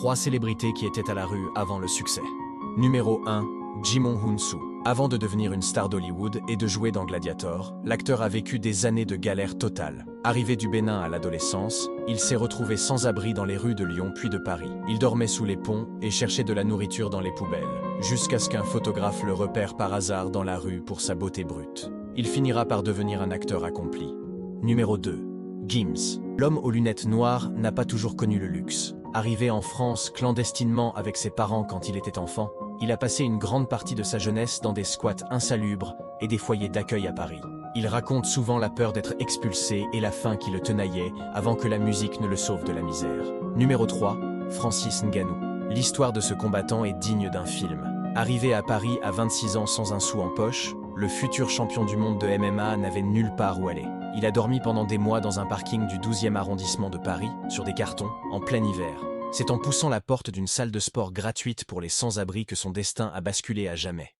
3 célébrités qui étaient à la rue avant le succès. Numéro 1. Jimon Hunsu. Avant de devenir une star d'Hollywood et de jouer dans Gladiator, l'acteur a vécu des années de galère totale. Arrivé du Bénin à l'adolescence, il s'est retrouvé sans abri dans les rues de Lyon puis de Paris. Il dormait sous les ponts et cherchait de la nourriture dans les poubelles, jusqu'à ce qu'un photographe le repère par hasard dans la rue pour sa beauté brute. Il finira par devenir un acteur accompli. Numéro 2. Gims. L'homme aux lunettes noires n'a pas toujours connu le luxe. Arrivé en France clandestinement avec ses parents quand il était enfant, il a passé une grande partie de sa jeunesse dans des squats insalubres et des foyers d'accueil à Paris. Il raconte souvent la peur d'être expulsé et la faim qui le tenaillait avant que la musique ne le sauve de la misère. Numéro 3. Francis Ngannou. L'histoire de ce combattant est digne d'un film. Arrivé à Paris à 26 ans sans un sou en poche, le futur champion du monde de MMA n'avait nulle part où aller. Il a dormi pendant des mois dans un parking du 12e arrondissement de Paris, sur des cartons, en plein hiver. C'est en poussant la porte d'une salle de sport gratuite pour les sans-abri que son destin a basculé à jamais.